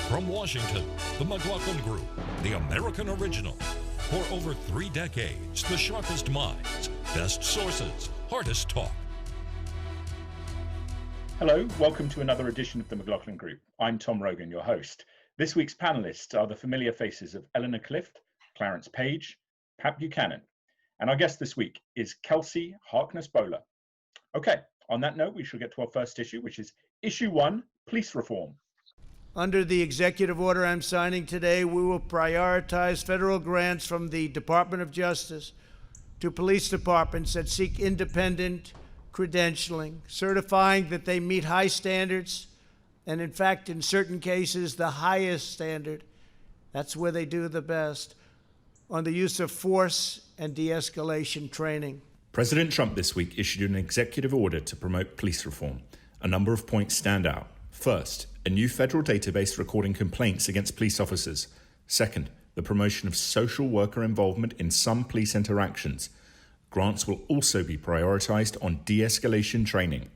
From Washington, the McLaughlin Group, the American original. For over 3 decades, the sharpest minds, best sources, hardest talk. Hello, welcome to another edition of the McLaughlin Group. I'm Tom Rogan, your host. This week's panelists are the familiar faces of Eleanor Clift, Clarence Page, Pat Buchanan. And our guest this week is Kelsey Harkness-Bowler. Okay, on that note, we shall get to our first issue, which is Issue 1, Police Reform. Under the executive order I'm signing today, we will prioritize federal grants from the Department of Justice to police departments that seek independent credentialing, certifying that they meet high standards, and in fact, in certain cases, the highest standard. That's where they do the best, on the use of force and de-escalation training. President Trump this week issued an executive order to promote police reform. A number of points stand out. First, a new federal database recording complaints against police officers. Second, the promotion of social worker involvement in some police interactions. Grants will also be prioritized on de-escalation training.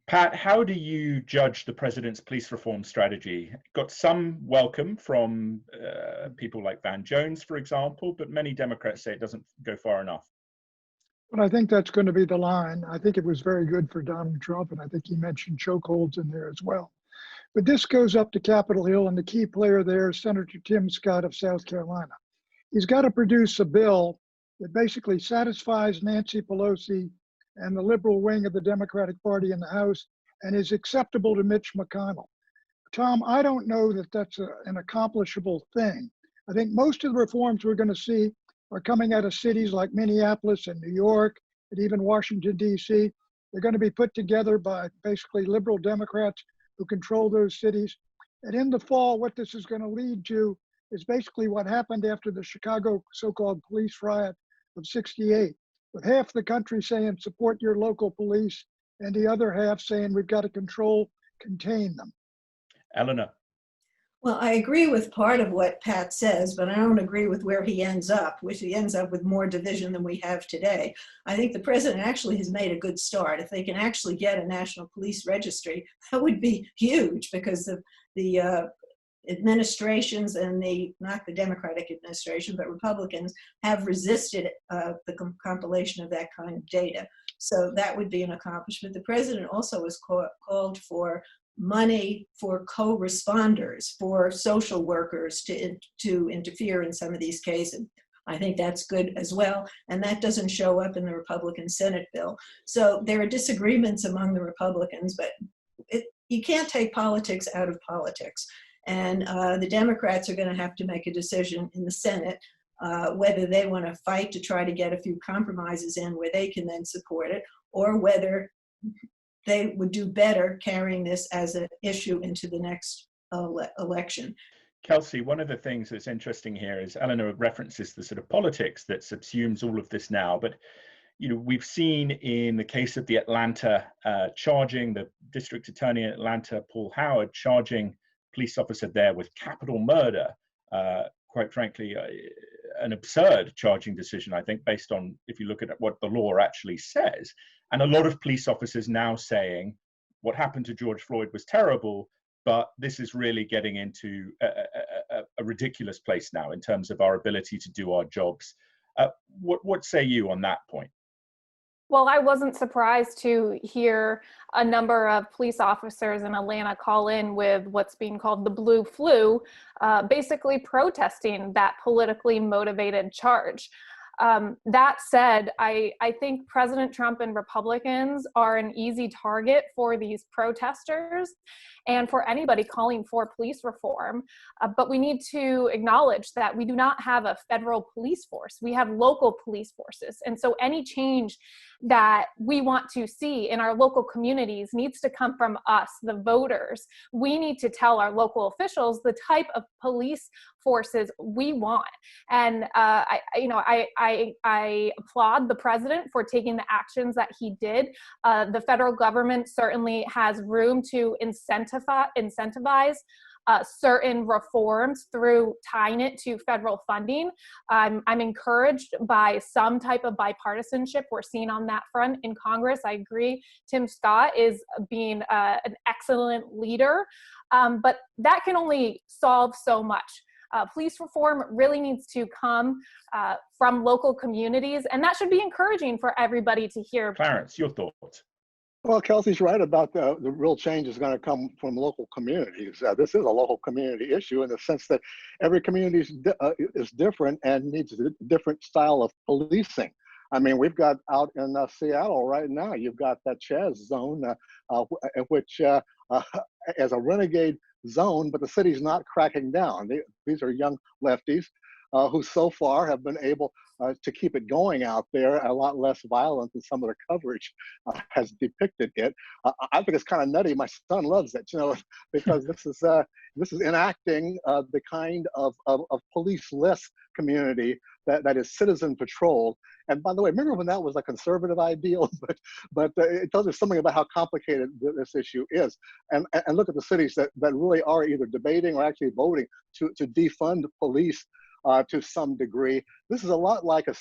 Pat, how do you judge the president's police reform strategy? Got some welcome from people like Van Jones, for example, but many Democrats say it doesn't go far enough. Well, I think that's going to be the line. I think it was very good for Donald Trump, and I think he mentioned chokeholds in there as well. But this goes up to Capitol Hill, and the key player there is Senator Tim Scott of South Carolina. He's got to produce a bill that basically satisfies Nancy Pelosi and the liberal wing of the Democratic Party in the House and is acceptable to Mitch McConnell. Tom, I don't know that that's an accomplishable thing. I think most of the reforms we're going to see are coming out of cities like Minneapolis and New York and even Washington, D.C. They're going to be put together by basically liberal Democrats who control those cities. And in the fall, what this is going to lead to is basically what happened after the Chicago so-called police riot of '68, with half the country saying support your local police and the other half saying we've got to contain them. Eleanor. Well, I agree with part of what Pat says, but I don't agree with where he ends up, which he ends up with more division than we have today. I think the president actually has made a good start. If they can actually get a national police registry, that would be huge, because of the administrations and not the Democratic administration, but Republicans have resisted the compilation of that kind of data. So that would be an accomplishment. The president also has called for money for co-responders, for social workers to interfere in some of these cases. I think that's good as well, and that doesn't show up in the Republican Senate bill. So there are disagreements among the Republicans, but you can't take politics out of politics. And the Democrats are going to have to make a decision in the Senate whether they want to fight to try to get a few compromises in where they can then support it, or whether they would do better carrying this as an issue into the next election. Kelsey, one of the things that's interesting here is Eleanor references the sort of politics that subsumes all of this now. But we've seen in the case of the Atlanta charging, the district attorney in Atlanta, Paul Howard, charging police officer there with capital murder, quite frankly, an absurd charging decision, I think, based on, if you look at what the law actually says. And a lot of police officers now saying what happened to George Floyd was terrible, but this is really getting into a ridiculous place now in terms of our ability to do our jobs. What say you on that point? Well, I wasn't surprised to hear a number of police officers in Atlanta call in with what's being called the blue flu, basically protesting that politically motivated charge. That said, I think President Trump and Republicans are an easy target for these protesters and for anybody calling for police reform. But we need to acknowledge that we do not have a federal police force. We have local police forces. And so any change that we want to see in our local communities needs to come from us, the voters. We need to tell our local officials the type of police forces we want. And I applaud the president for taking the actions that he did. The federal government certainly has room to incentivize certain reforms through tying it to federal funding. I'm encouraged by some type of bipartisanship we're seeing on that front in Congress. I agree, Tim Scott is being an excellent leader, but that can only solve so much. Police reform really needs to come from local communities, and that should be encouraging for everybody to hear. Clarence, your thoughts? Well, Kelsey's right about the real change is going to come from local communities. This is a local community issue in the sense that every community is different and needs a different style of policing. I mean, we've got out in Seattle right now, you've got that Chaz zone, which as a renegade zone, but the city's not cracking down. These are young lefties who so far have been able to keep it going out there, a lot less violent than some of the coverage has depicted it. I think it's kind of nutty. My son loves it, because this is enacting the kind of police-less community that is citizen patrol. And by the way, remember when that was a conservative ideal? but it tells us something about how complicated this issue is. And look at the cities that really are either debating or actually voting to defund police to some degree. This is a lot like a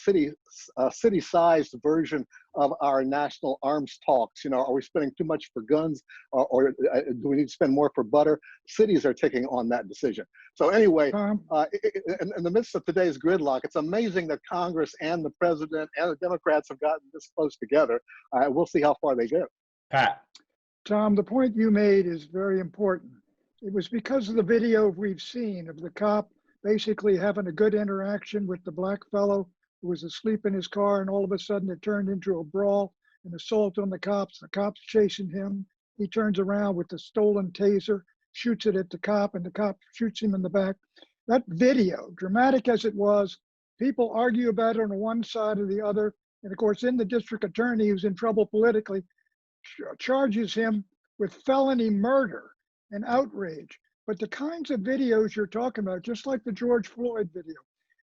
city-sized version of our national arms talks. Are we spending too much for guns, or do we need to spend more for butter? Cities are taking on that decision. So anyway, in the midst of today's gridlock, it's amazing that Congress and the president and the Democrats have gotten this close together. We'll see how far they go. Pat. Tom, the point you made is very important. It was because of the video we've seen of the cop basically having a good interaction with the black fellow who was asleep in his car, and all of a sudden it turned into a brawl, an assault on the cops chasing him. He turns around with the stolen taser, shoots it at the cop, and the cop shoots him in the back. That video, dramatic as it was, people argue about it on one side or the other, and of course then the district attorney, who's in trouble politically, charges him with felony murder and outrage. But the kinds of videos you're talking about, just like the George Floyd video,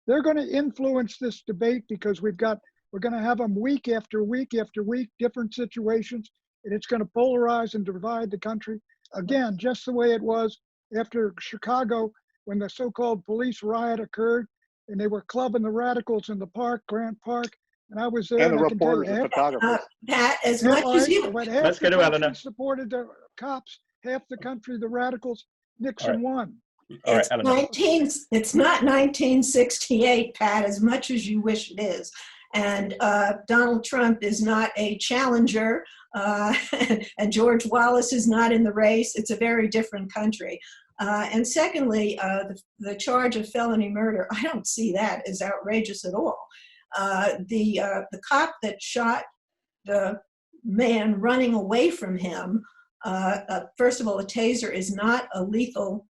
they're going to influence this debate, because we're going to have them week after week after week, different situations, and it's going to polarize and divide the country. Again, just the way it was after Chicago, when the so-called police riot occurred, and they were clubbing the radicals in the park, Grant Park, and I was there. And the reporters and photographers. Pat, as much as you... Let's go to Eleanor. Supported the cops, half the country, the radicals. Nixon won. All right, it's not 1968, Pat, as much as you wish it is. And Donald Trump is not a challenger, and George Wallace is not in the race. It's a very different country. And secondly, the charge of felony murder, I don't see that as outrageous at all. The cop that shot the man running away from him, first of all, a taser is not a lethal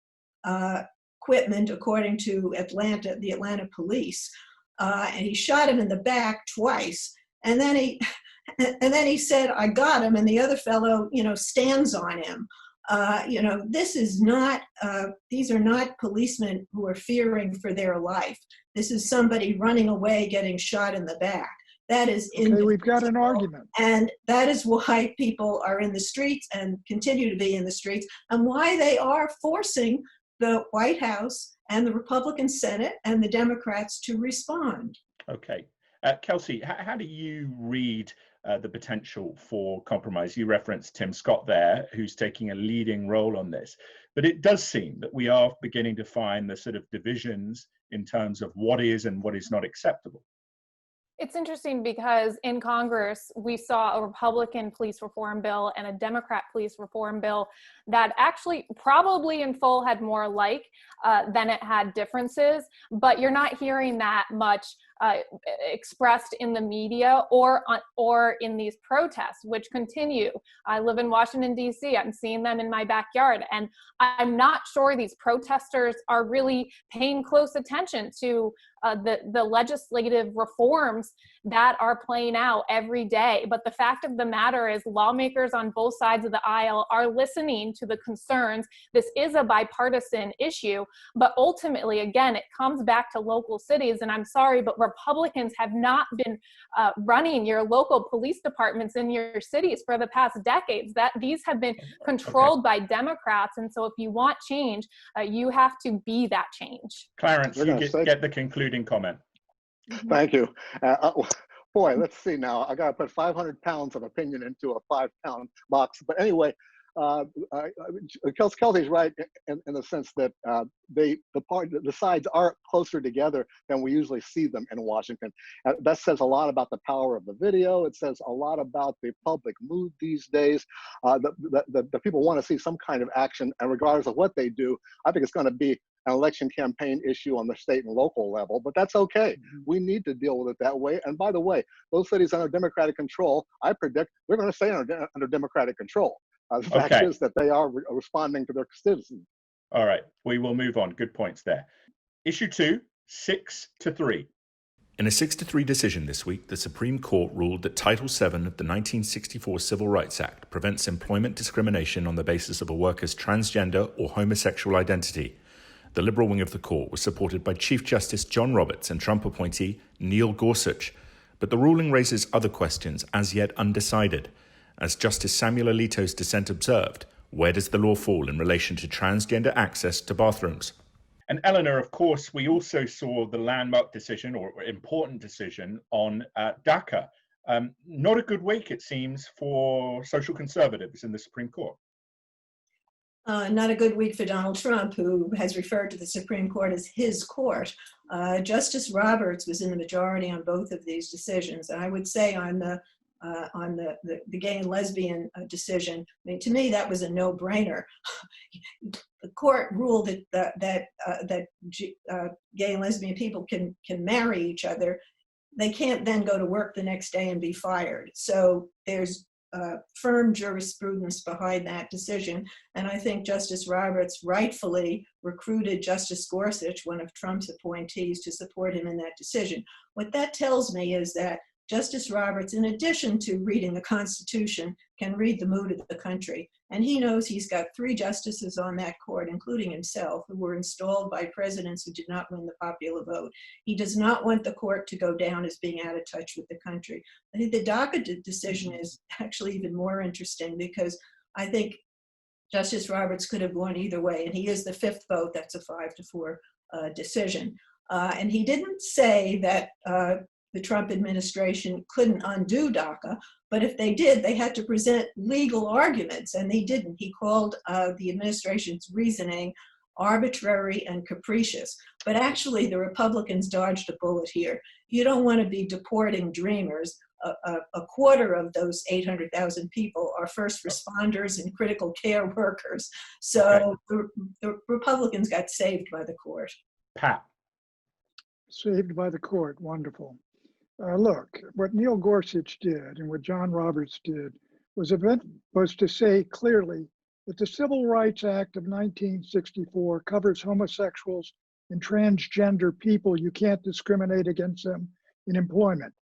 equipment according to the Atlanta police, and he shot him in the back twice. And then he said, "I got him," and the other fellow, stands on him. This is not. These are not policemen who are fearing for their life. This is somebody running away, getting shot in the back. That is okay, we've got an argument. And that is why people are in the streets and continue to be in the streets, and why they are forcing the White House and the Republican Senate and the Democrats to respond. Okay. Kelsey, how do you read the potential for compromise? You referenced Tim Scott there, who's taking a leading role on this. But it does seem that we are beginning to find the sort of divisions in terms of what is and what is not acceptable. It's interesting because in Congress, we saw a Republican police reform bill and a Democrat police reform bill that actually probably in full had more alike than it had differences, but you're not hearing that much expressed in the media or in these protests, which continue. I live in Washington, D.C. I'm seeing them in my backyard, and I'm not sure these protesters are really paying close attention to the legislative reforms that are playing out every day. But the fact of the matter is lawmakers on both sides of the aisle are listening to the concerns. This is a bipartisan issue, but ultimately, again, it comes back to local cities. And I'm sorry, but Republicans have not been running your local police departments in your cities for the past decades. That these have been controlled by Democrats. And so if you want change, you have to be that change. Clarence, you get the concluding comment. Thank you. Boy, let's see now. I got to put 500 pounds of opinion into a 5-pound box. But anyway, Kelsey's right in the sense that the sides are closer together than we usually see them in Washington. That says a lot about the power of the video. It says a lot about the public mood these days. The people want to see some kind of action, and regardless of what they do, I think it's going to be an election campaign issue on the state and local level, but that's okay. We need to deal with it that way. And by the way, those cities under Democratic control, I predict they're going to stay under Democratic control. The fact is that they are responding to their citizens. All right, we will move on. Good points there. Issue 2, 6-3. In a 6-3 decision this week, the Supreme Court ruled that Title VII of the 1964 Civil Rights Act prevents employment discrimination on the basis of a worker's transgender or homosexual identity. The liberal wing of the court was supported by Chief Justice John Roberts and Trump appointee Neil Gorsuch. But the ruling raises other questions as yet undecided. As Justice Samuel Alito's dissent observed, where does the law fall in relation to transgender access to bathrooms? And Eleanor, of course, we also saw the landmark decision or important decision on DACA. Not a good week, it seems, for social conservatives in the Supreme Court. Not a good week for Donald Trump, who has referred to the Supreme Court as his court. Justice Roberts was in the majority on both of these decisions. And I would say on the gay and lesbian decision, I mean, to me, that was a no-brainer. The court ruled that gay and lesbian people can marry each other. They can't then go to work the next day and be fired. So there's firm jurisprudence behind that decision. And I think Justice Roberts rightfully recruited Justice Gorsuch, one of Trump's appointees, to support him in that decision. What that tells me is that Justice Roberts, in addition to reading the Constitution, can read the mood of the country. And he knows he's got 3 justices on that court, including himself, who were installed by presidents who did not win the popular vote. He does not want the court to go down as being out of touch with the country. I think the DACA decision is actually even more interesting because I think Justice Roberts could have gone either way, and he is the 5th vote. That's a 5-4 decision. And he didn't say that the Trump administration couldn't undo DACA, but if they did, they had to present legal arguments, and they didn't. He called the administration's reasoning arbitrary and capricious. But actually, the Republicans dodged a bullet here. You don't want to be deporting dreamers. A quarter of those 800,000 people are first responders and critical care workers. So the Republicans got saved by the court. Pat. Saved by the court, wonderful. Look, what Neil Gorsuch did and what John Roberts did was to say clearly that the Civil Rights Act of 1964 covers homosexuals and transgender people. You can't discriminate against them in employment.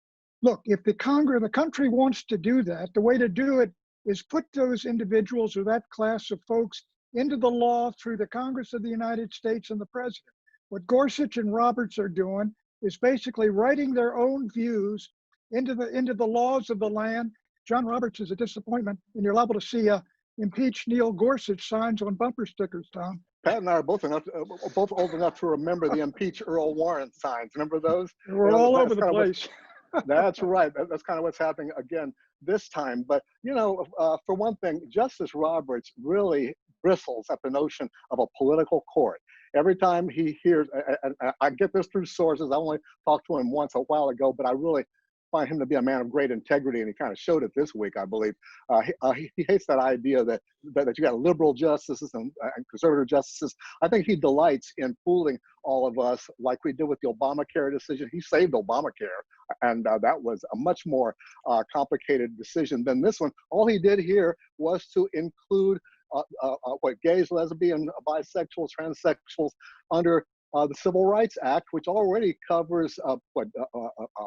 Look, if the country wants to do that, the way to do it is put those individuals or that class of folks into the law through the Congress of the United States and the president. What Gorsuch and Roberts are doing is basically writing their own views into the laws of the land. John Roberts is a disappointment, and you're liable to see impeach Neil Gorsuch signs on bumper stickers, Tom. Pat and I are both old enough to remember the impeach Earl Warren signs. Remember those? We're all over the place. That's right. That's kind of what's happening again this time. But, for one thing, Justice Roberts really bristles at the notion of a political court. Every time he hears, and I get this through sources, I only talked to him once a while ago, but I really find him to be a man of great integrity, and he kind of showed it this week, I believe. He hates that idea that you got liberal justices and conservative justices. I think he delights in fooling all of us like we did with the Obamacare decision. He saved Obamacare, and that was a much more complicated decision than this one. All he did here was to include gays, lesbians, bisexuals, transsexuals under the Civil Rights Act, which already covers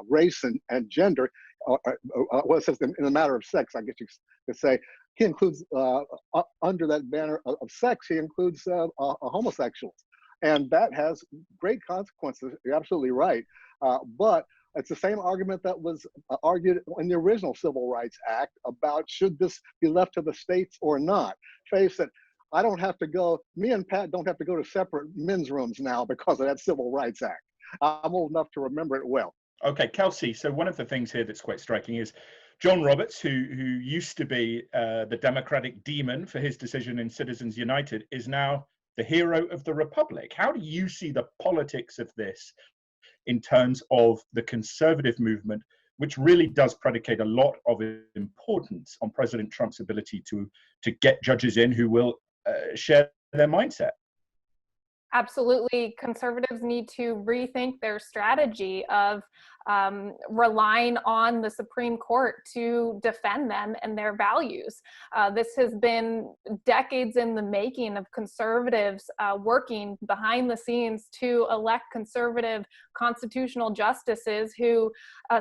race and gender, well, it says in the matter of sex, I guess you could say. He includes, under that banner of sex, he includes homosexuals. And that has great consequences. You're absolutely right. But it's the same argument that was argued in the original Civil Rights Act about should this be left to the states or not. Face it, me and Pat don't have to go to separate men's rooms now because of that Civil Rights Act. I'm old enough to remember it well. Okay, Kelsey, so one of the things here that's quite striking is John Roberts, who used to be the Democratic demon for his decision in Citizens United, is now the hero of the Republic. How do you see the politics of this in terms of the conservative movement, which really does predicate a lot of importance on President Trump's ability to get judges in who will share their mindset? Absolutely. Conservatives need to rethink their strategy of relying on the Supreme Court to defend them and their values. This has been decades in the making of conservatives working behind the scenes to elect conservative constitutional justices who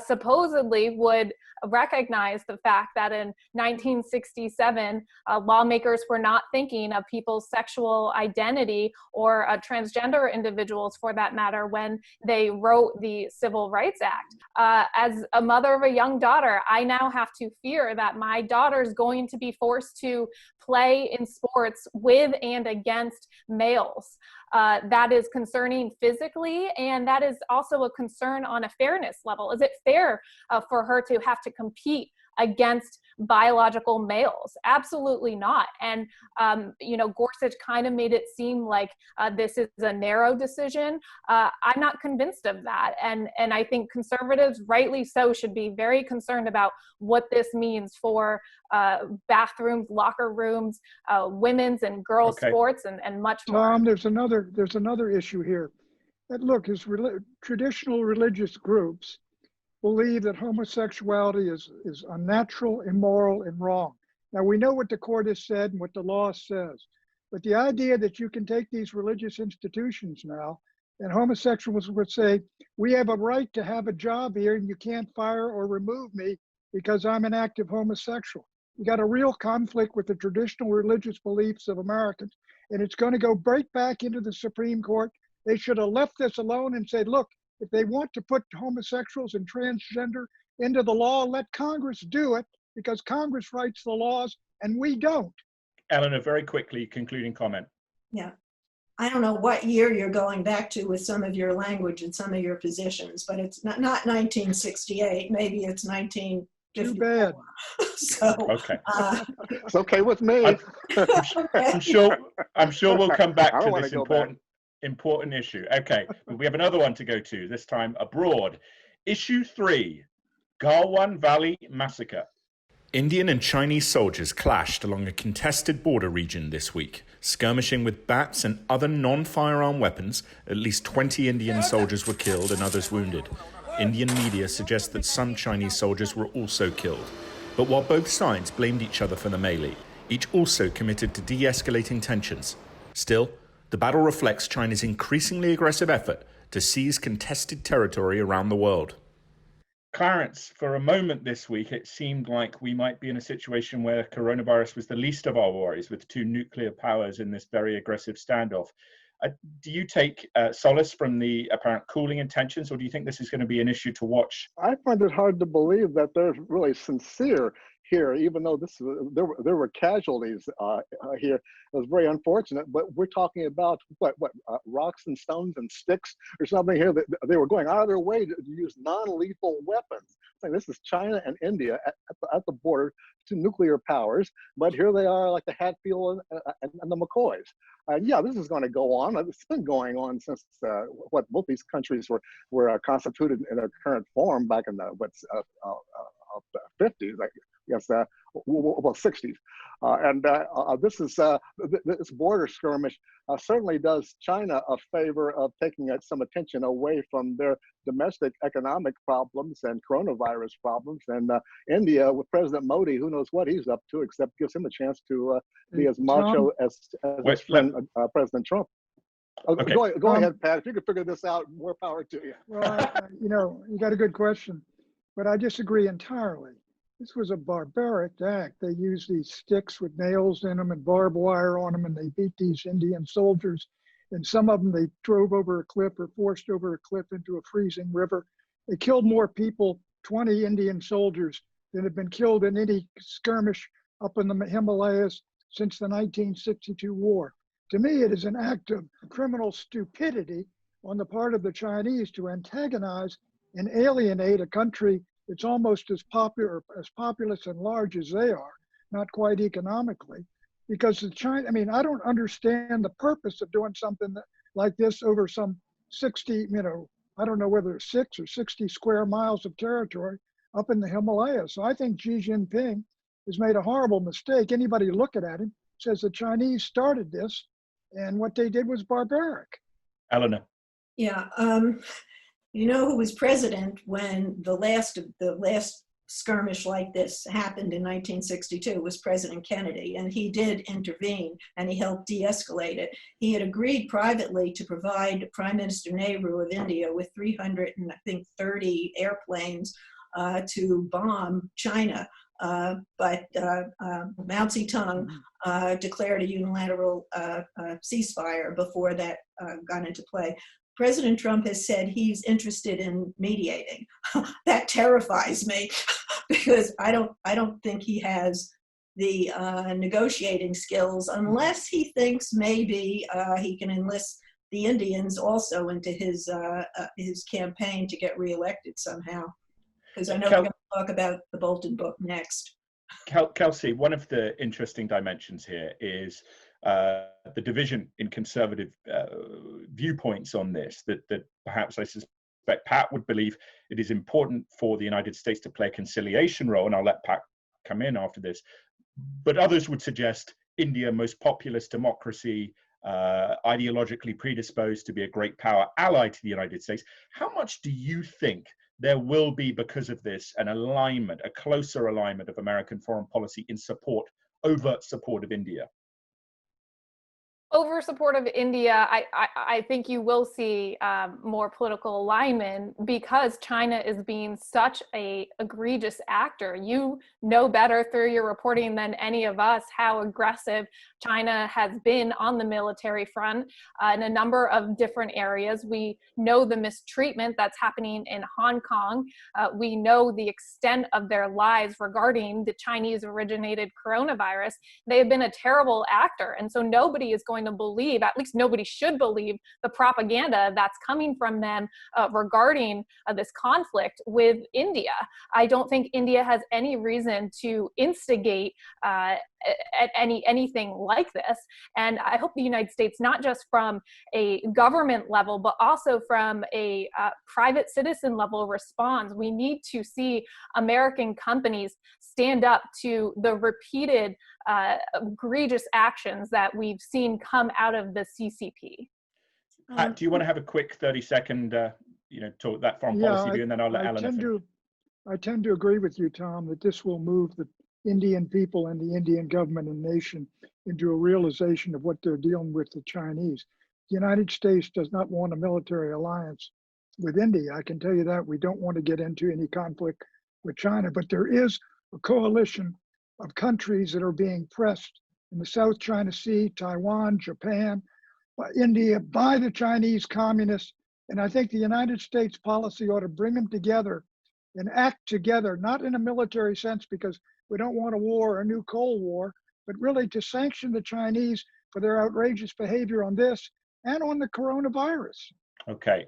supposedly would recognize the fact that in 1967, lawmakers were not thinking of people's sexual identity or transgender individuals for that matter when they wrote the Civil Rights Act. As a mother of a young daughter, I now have to fear that my daughter is going to be forced to play in sports with and against males. That is concerning physically, and that is also a concern on a fairness level. Is it fair for her to have to compete against biological males? Absolutely not. And, Gorsuch kind of made it seem like this is a narrow decision. I'm not convinced of that. And I think conservatives, rightly so, should be very concerned about what this means for bathrooms, locker rooms, women's and girls' sports, and much more. Tom, there's another issue here. And look, traditional religious groups believe that homosexuality is unnatural, immoral, and wrong. Now, we know what the court has said and what the law says, but the idea that you can take these religious institutions now and homosexuals would say, we have a right to have a job here and you can't fire or remove me because I'm an active homosexual. You got a real conflict with the traditional religious beliefs of Americans, and it's going to go right back into the Supreme Court. They should have left this alone and said, look, if they want to put homosexuals and transgender into the law, let Congress do it, because Congress writes the laws and we don't. Eleanor, very quickly, concluding comment. Yeah. I don't know what year you're going back to with some of your language and some of your positions, but it's not 1968. Maybe it's 1954. Too bad. So, okay. It's okay with me. I'm sure we'll come back to this important issue. Okay, we have another one to go to, this time abroad. Issue 3, Galwan Valley Massacre. Indian and Chinese soldiers clashed along a contested border region this week, skirmishing with bats and other non-firearm weapons. At least 20 Indian soldiers were killed and others wounded. Indian media suggests that some Chinese soldiers were also killed. But while both sides blamed each other for the melee, each also committed to de-escalating tensions. Still, the battle reflects China's increasingly aggressive effort to seize contested territory around the world. Clarence, for a moment this week, it seemed like we might be in a situation where coronavirus was the least of our worries, with 2 nuclear powers in this very aggressive standoff. Do you take solace from the apparent cooling intentions, or do you think this is going to be an issue to watch? I find it hard to believe that they're really sincere here, even though there were casualties here. It was very unfortunate, but we're talking about rocks and stones and sticks or something here. That they were going out of their way to use non-lethal weapons. Like, this is China and India at the border, 2 nuclear powers, but here they are, like the Hatfield and the McCoys. Yeah, this is going to go on. It's been going on since both these countries were constituted in their current form back in the 50s, I guess, 60s. This border skirmish certainly does China a favor of taking some attention away from their domestic economic problems and coronavirus problems. And India, with President Modi, who knows what he's up to, except gives him a chance to be as macho as his friend President Trump. Okay. Go ahead, Pat. If you can figure this out, more power to you. Well, you got a good question, but I disagree entirely. This was a barbaric act. They used these sticks with nails in them and barbed wire on them, and they beat these Indian soldiers. And some of them they drove over a cliff or forced over a cliff into a freezing river. They killed more people, 20 Indian soldiers, than have been killed in any skirmish up in the Himalayas since the 1962 war. To me, it is an act of criminal stupidity on the part of the Chinese to antagonize and alienate a country that's almost as popular, as populous and large as they are, not quite economically. Because the China, I mean, I don't understand the purpose of doing something like this over some 60, I don't know whether it's 6 or 60 square miles of territory up in the Himalayas. So I think Xi Jinping has made a horrible mistake. Anybody looking at him says the Chinese started this, and what they did was barbaric. Eleanor. Yeah, you know who was president when the last skirmish like this happened in 1962 was President Kennedy, and he did intervene and he helped de-escalate it. He had agreed privately to provide Prime Minister Nehru of India with 330 airplanes to bomb China. But Mao Zedong declared a unilateral ceasefire before that got into play. President Trump has said he's interested in mediating. That terrifies me because I don't think he has the negotiating skills unless he thinks maybe he can enlist the Indians also into his campaign to get reelected somehow. Because I know we're going to talk about the Bolton book next. Kelsey, one of the interesting dimensions here is the division in conservative viewpoints on this, that perhaps I suspect Pat would believe it is important for the United States to play a conciliation role, and I'll let Pat come in after this. But others would suggest India, most populous democracy, ideologically predisposed to be a great power ally to the United States. How much do you think there will be, because of this, an alignment, a closer alignment of American foreign policy in support, overt support of India? Over support of India, I think you will see more political alignment because China is being such a egregious actor. You know better through your reporting than any of us how aggressive China has been on the military front in a number of different areas. We know the mistreatment that's happening in Hong Kong. We know the extent of their lies regarding the Chinese-originated coronavirus. They have been a terrible actor, and so nobody is going to believe, at least nobody should believe, the propaganda that's coming from them regarding this conflict with India. I don't think India has any reason to instigate anything like this. And I hope the United States, not just from a government level, but also from a private citizen level, responds. We need to see American companies stand up to the repeated egregious actions that we've seen come out of the CCP. Pat, do you want to have a quick 30-second, talk that foreign policy view, and then I'll let Eleanor finish. I tend to agree with you, Tom, that this will move the Indian people and the Indian government and nation into a realization of what they're dealing with the Chinese. The United States does not want a military alliance with India. I can tell you that. We don't want to get into any conflict with China, but there is a coalition of countries that are being pressed in the South China Sea, Taiwan, Japan, India, by the Chinese communists. And I think the United States policy ought to bring them together and act together, not in a military sense, because we don't want a war, a new Cold War, but really to sanction the Chinese for their outrageous behavior on this and on the coronavirus. Okay,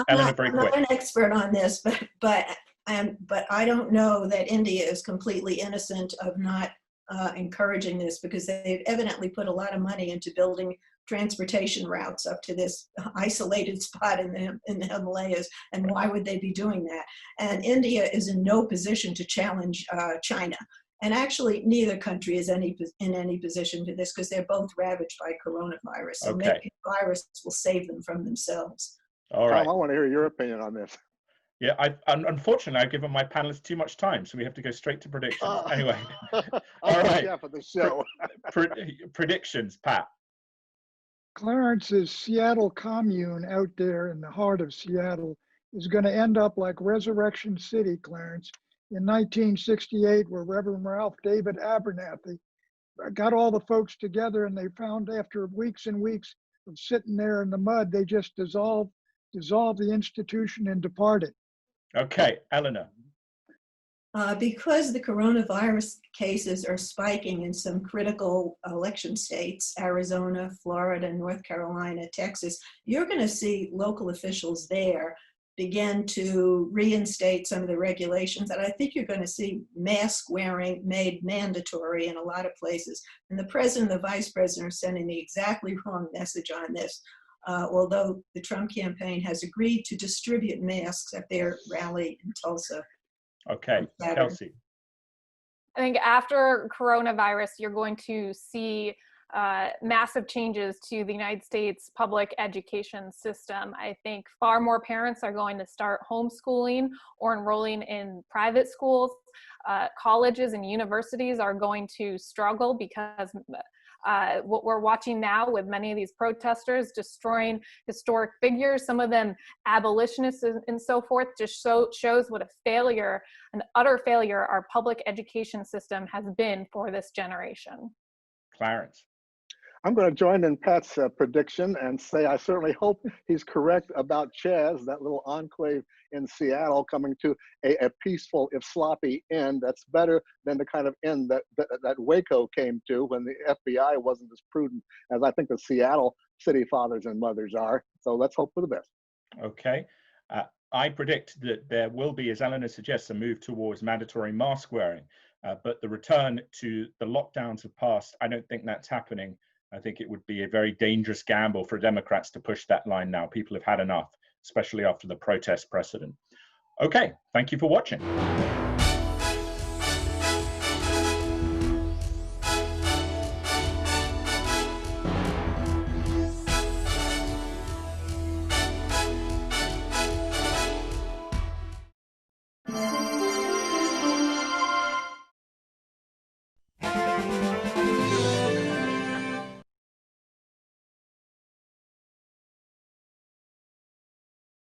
Eleanor, very quick. I'm not an expert on this, but I don't know that India is completely innocent of not encouraging this, because they've evidently put a lot of money into building transportation routes up to this isolated spot in the Himalayas. And why would they be doing that? And India is in no position to challenge China. And actually, neither country is in any position to this, because they're both ravaged by coronavirus. So maybe the virus will save them from themselves. All right. Tom, I want to hear your opinion on this. Yeah, unfortunately, I've given my panelists too much time, so we have to go straight to predictions. Anyway, all right. For the show. Predictions, Pat. Clarence's Seattle commune out there in the heart of Seattle is going to end up like Resurrection City, Clarence, in 1968, where Reverend Ralph David Abernathy got all the folks together, and they found after weeks and weeks of sitting there in the mud, they just dissolved the institution and departed. Okay, Eleanor. Because the coronavirus cases are spiking in some critical election states, Arizona, Florida, North Carolina, Texas, you're going to see local officials there begin to reinstate some of the regulations. And I think you're going to see mask wearing made mandatory in a lot of places. And the president and the vice president are sending the exactly wrong message on this. Although the Trump campaign has agreed to distribute masks at their rally in Tulsa. Okay, Kelsey. I think after coronavirus, you're going to see massive changes to the United States public education system. I think far more parents are going to start homeschooling or enrolling in private schools. Colleges and universities are going to struggle because what we're watching now with many of these protesters destroying historic figures, some of them abolitionists and so forth, just shows what a failure, an utter failure our public education system has been for this generation. Clarence. I'm going to join in Pat's prediction and say I certainly hope he's correct about Chaz, that little enclave in Seattle, coming to a peaceful, if sloppy, end. That's better than the kind of end that Waco came to when the FBI wasn't as prudent as I think the Seattle city fathers and mothers are. So let's hope for the best. Okay. I predict that there will be, as Eleanor suggests, a move towards mandatory mask wearing, but the return to the lockdowns of past, I don't think that's happening. I think it would be a very dangerous gamble for Democrats to push that line now. People have had enough, especially after the protest precedent. Okay, thank you for watching.